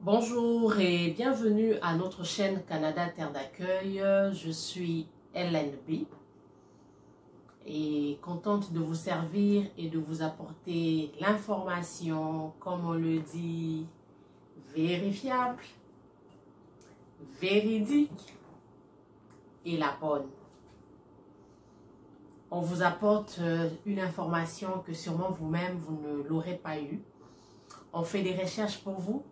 Bonjour et bienvenue à notre chaîne Canada Terre d'accueil. Je suis LNB et contente de vous servir et de vous apporter l'information, comme on le dit, vérifiable, véridique et la bonne. On vous apporte une information que sûrement vous-même, vous ne l'aurez pas eue. On fait des recherches pour vous.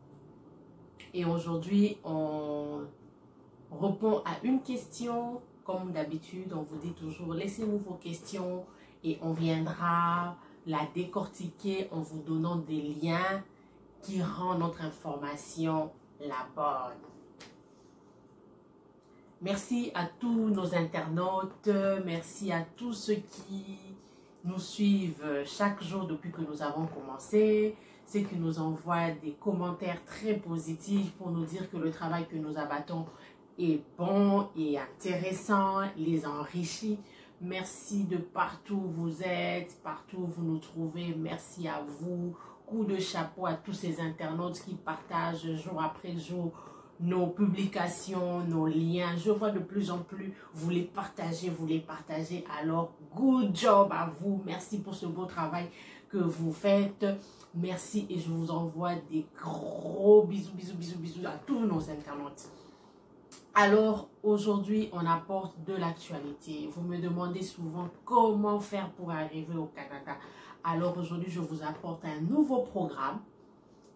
Et aujourd'hui, on répond à une question. Comme d'habitude, on vous dit toujours, laissez-nous vos questions et on viendra la décortiquer en vous donnant des liens qui rendent notre information la bonne. Merci à tous nos internautes, merci à tous ceux qui nous suivent chaque jour depuis que nous avons commencé. Ceux qui nous envoient des commentaires très positifs pour nous dire que le travail que nous abattons est bon et intéressant, les enrichit. Merci de partout où vous êtes, partout où vous nous trouvez. Merci à vous. Coup de chapeau à tous ces internautes qui partagent jour après jour nos publications, nos liens. Je vois de plus en plus, vous les partagez. Alors, good job à vous. Merci pour ce beau travail que vous faites. Merci et je vous envoie des gros bisous à tous nos internautes. Alors, aujourd'hui, on apporte de l'actualité. Vous me demandez souvent comment faire pour arriver au Canada. Alors, aujourd'hui, je vous apporte un nouveau programme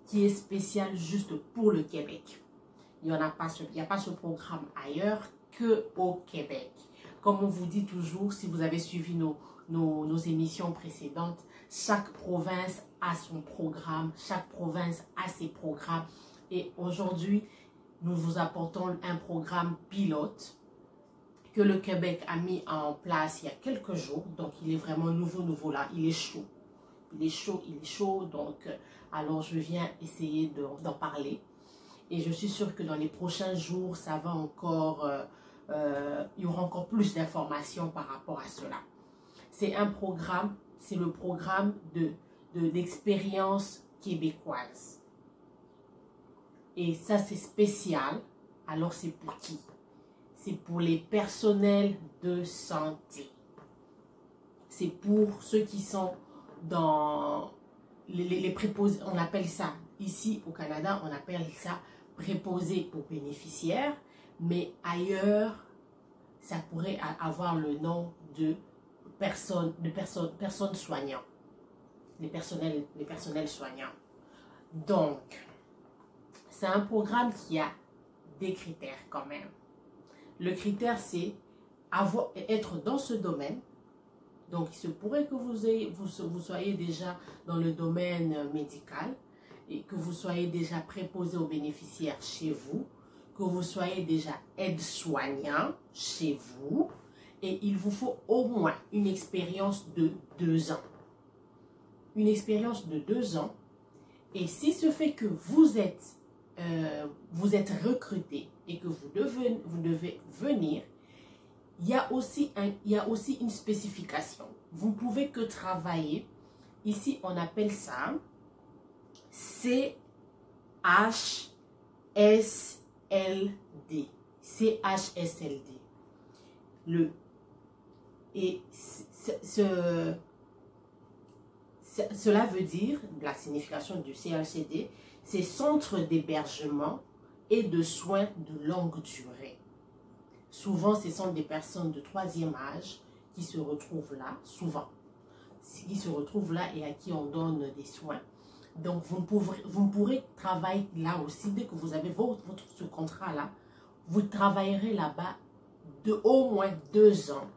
qui est spécial juste pour le Québec. Il n'y a pas ce programme ailleurs qu'au Québec. Comme on vous dit toujours, si vous avez suivi nos émissions précédentes, chaque province a son programme, chaque province a ses programmes. Et aujourd'hui, nous vous apportons un programme pilote que le Québec a mis en place il y a quelques jours. Donc, il est vraiment nouveau là. Il est chaud. Il est chaud. Donc, alors je viens essayer d'en parler. Et je suis sûre que dans les prochains jours, ça va encore, il y aura encore plus d'informations par rapport à cela. C'est un programme, c'est le programme d'expérience québécoise. Et ça, c'est spécial. Alors, c'est pour qui? C'est pour les personnels de santé. C'est pour ceux qui sont dans les préposés, on appelle ça, ici au Canada, on appelle ça préposé aux bénéficiaires, mais ailleurs, ça pourrait avoir le nom de personnes soignantes, les personnels soignants. Donc, c'est un programme qui a des critères quand même. Le critère, c'est être dans ce domaine. Donc, il se pourrait que vous soyez déjà dans le domaine médical et que vous soyez déjà préposé aux bénéficiaires chez vous, que vous soyez déjà aide-soignant chez vous et il vous faut au moins une expérience de 2 ans. Une expérience de 2 ans et si ce fait que vous êtes recruté et que vous devez venir, il y a aussi une spécification. Vous ne pouvez que travailler. Ici, on appelle ça CHSLD. CHSLD. Cela veut dire, la signification du CHSLD, c'est Centre d'hébergement et de soins de longue durée. Souvent, ce sont des personnes de 3e âge qui se retrouvent là, et à qui on donne des soins. Donc, vous pourrez travailler là aussi, dès que vous avez ce contrat-là, vous travaillerez là-bas de au moins 2 ans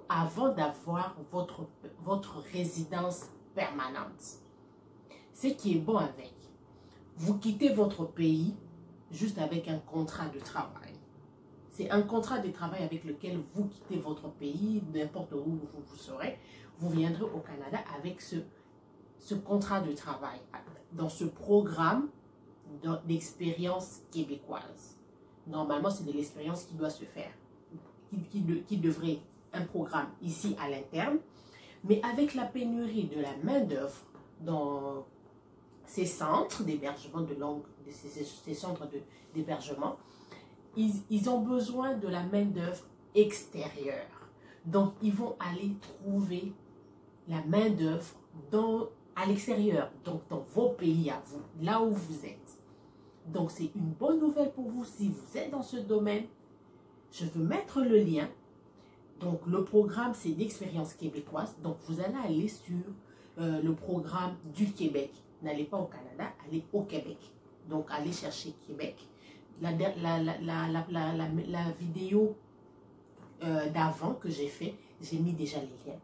avant d'avoir votre résidence permanente. Ce qui est bon avec, vous quittez votre pays juste avec un contrat de travail. C'est un contrat de travail avec lequel vous quittez votre pays, n'importe où vous serez. Vous viendrez au Canada avec ce contrat de travail, dans ce programme d'expérience québécoise. Normalement, c'est de l'expérience qui doit se faire, qui devrait un programme ici à l'interne. Mais avec la pénurie de la main-d'œuvre dans ces centres d'hébergement de langue, ces centres d'hébergement, ils ont besoin de la main-d'œuvre extérieure. Donc, ils vont aller trouver la main-d'œuvre à l'extérieur, donc dans vos pays à vous, là où vous êtes. Donc, c'est une bonne nouvelle pour vous si vous êtes dans ce domaine. Je veux mettre le lien. Donc, le programme, c'est d'expérience québécoise. Donc, vous allez aller sur le programme du Québec. N'allez pas au Canada, allez au Québec. Donc, allez chercher Québec. La vidéo d'avant que j'ai fait, j'ai mis déjà les liens.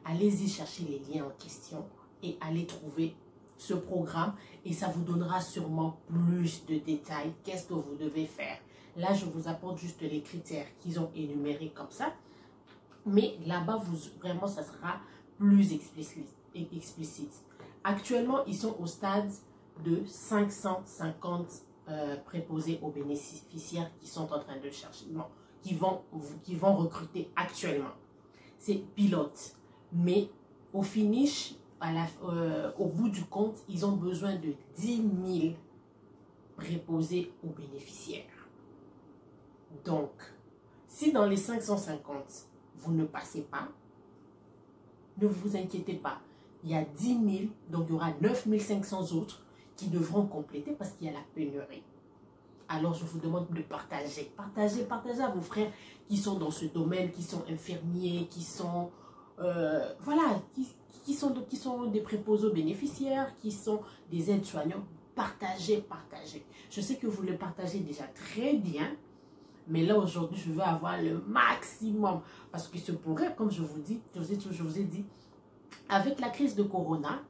Allez-y chercher les liens en question et allez trouver ce programme et ça vous donnera sûrement plus de détails. Qu'est-ce que vous devez faire? Là, je vous apporte juste les critères qu'ils ont énumérés comme ça. Mais là-bas, vraiment, ça sera plus explicite. Actuellement, ils sont au stade de 550 préposés aux bénéficiaires qui sont en train de chercher, non, qui vont recruter actuellement. C'est pilote. Mais au finish, au bout du compte, ils ont besoin de 10 000 préposés aux bénéficiaires. Donc, si dans les 550, vous ne passez pas, ne vous inquiétez pas. Il y a 10 000, donc il y aura 9 500 autres qui devront compléter parce qu'il y a la pénurie. Alors, je vous demande de partager. Partagez à vos frères qui sont dans ce domaine, qui sont infirmiers, qui sont... voilà, qui sont des préposés aux bénéficiaires, qui sont des aides-soignants. Partagez. Je sais que vous le partagez déjà très bien, mais là, aujourd'hui, je veux avoir le maximum. Parce que ce pourrait, comme je vous ai dit, avec la crise de Corona,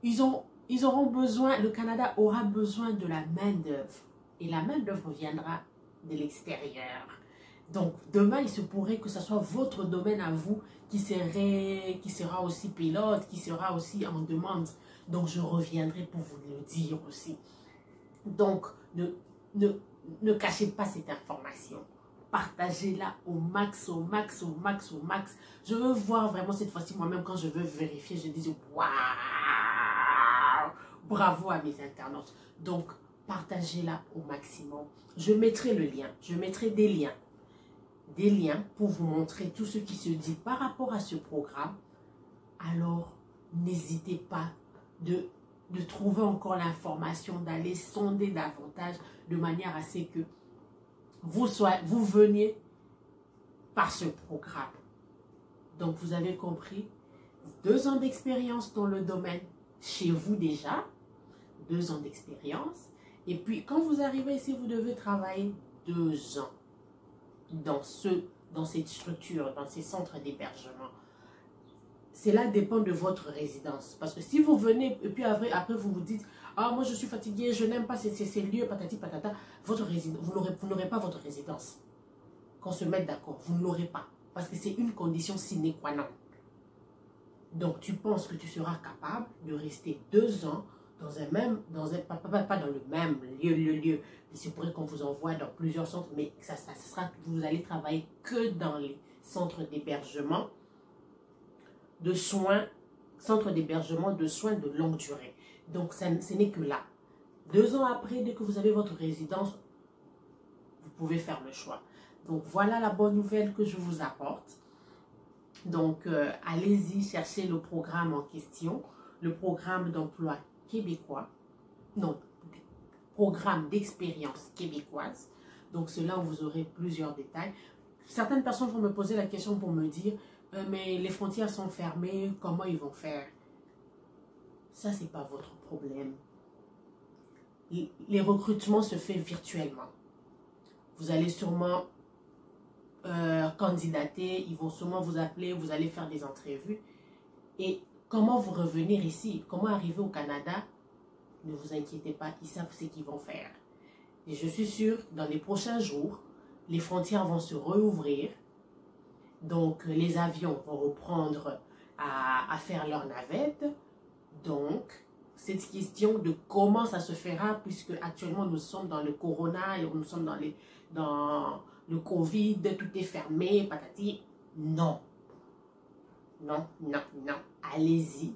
ils auront besoin, le Canada aura besoin de la main-d'œuvre. Et la main-d'œuvre viendra de l'extérieur. Donc, demain, il se pourrait que ce soit votre domaine à vous qui sera aussi pilote, qui sera aussi en demande. Donc, je reviendrai pour vous le dire aussi. Donc, ne cachez pas cette information. Partagez-la au max. Je veux voir vraiment cette fois-ci, moi-même, quand je veux vérifier, je dis waouh, bravo à mes internautes. Donc, partagez-la au maximum. Je mettrai le lien, je mettrai des liens pour vous montrer tout ce qui se dit par rapport à ce programme. Alors, n'hésitez pas de trouver encore l'information, d'aller sonder davantage de manière à ce que vous veniez par ce programme. Donc, vous avez compris, 2 ans d'expérience dans le domaine, chez vous déjà, 2 ans d'expérience. Et puis, quand vous arrivez ici, vous devez travailler 2 ans dans cette structure, dans ces centres d'hébergement. Cela dépend de votre résidence. Parce que si vous venez, et puis après vous vous dites, ah, moi je suis fatigué, je n'aime pas ces lieux, patati patata, vous n'aurez pas votre résidence. Qu'on se mette d'accord, vous ne l'aurez pas. Parce que c'est une condition sine qua non. Donc tu penses que tu seras capable de rester 2 ans pas dans le même lieu. Il pourrait qu'on vous envoie dans plusieurs centres, mais vous allez travailler que dans les centres d'hébergement de soins, de longue durée. Donc, ce n'est que là. 2 ans après, dès que vous avez votre résidence, vous pouvez faire le choix. Donc, voilà la bonne nouvelle que je vous apporte. Donc, allez-y, cherchez le programme en question, le programme d'emploi québécois, non, programme d'expérience québécoise. Donc, c'est là où vous aurez plusieurs détails. Certaines personnes vont me poser la question pour me dire, mais les frontières sont fermées, comment ils vont faire? Ça, c'est pas votre problème. Les recrutements se font virtuellement. Vous allez sûrement candidater, ils vont sûrement vous appeler, vous allez faire des entrevues. Et comment vous revenir ici? Comment arriver au Canada? Ne vous inquiétez pas, ils savent ce qu'ils vont faire. Et je suis sûre que dans les prochains jours, les frontières vont se rouvrir. Donc, les avions vont reprendre à faire leur navette. Donc, cette question de comment ça se fera, puisque actuellement nous sommes dans le corona, et nous sommes dans le Covid, tout est fermé, patati. Non. Non. Allez-y.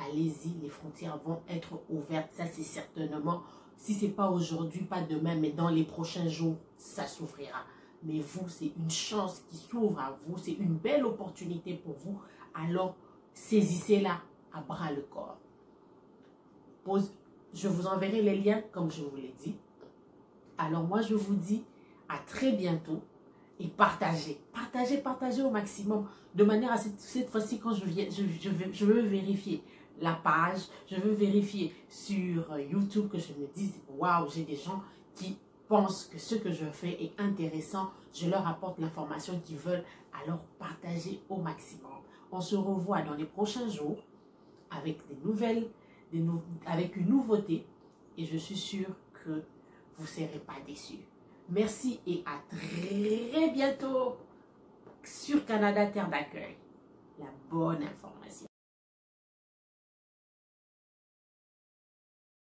allez-y, les frontières vont être ouvertes. Ça, c'est certainement, si ce n'est pas aujourd'hui, pas demain, mais dans les prochains jours, ça s'ouvrira. Mais vous, c'est une chance qui s'ouvre à vous. C'est une belle opportunité pour vous. Alors, saisissez-la à bras le corps. Je vous enverrai les liens, comme je vous l'ai dit. Alors, moi, je vous dis à très bientôt. Et partagez. Partagez au maximum. De manière à cette fois-ci, quand je viens, je veux vérifier la page. Je veux vérifier sur YouTube que je me dise, waouh, j'ai des gens qui pensent que ce que je fais est intéressant. Je leur apporte l'information qu'ils veulent. Alors, partagez au maximum. On se revoit dans les prochains jours avec des nouvelles, avec une nouveauté. Et je suis sûre que vous ne serez pas déçus. Merci et à très bientôt sur Canada Terre d'accueil. La bonne information.